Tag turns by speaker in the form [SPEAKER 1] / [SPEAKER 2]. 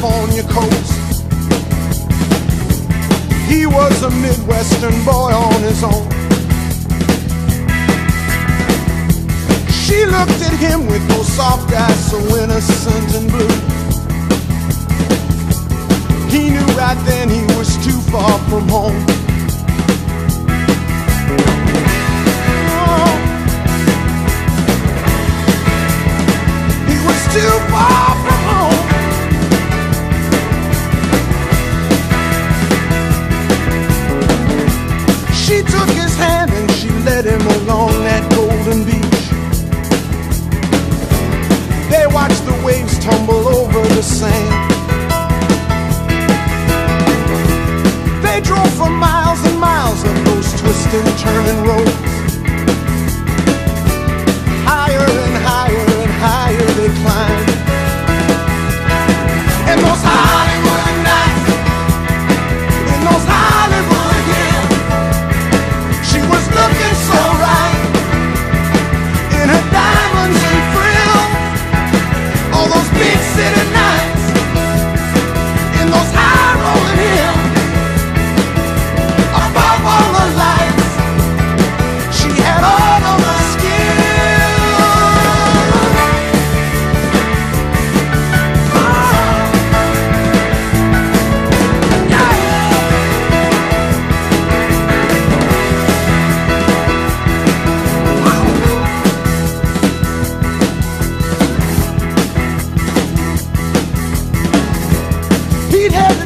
[SPEAKER 1] California coast. He was a Midwestern boy on his own. She looked at him with those soft eyes so innocent and blue. He knew right then he was too far from home. Oh, he was too far from home. She took his hand and she led him along that golden beach. They watched the waves tumble over the sand. They drove for miles and miles up those twisting, turning roads.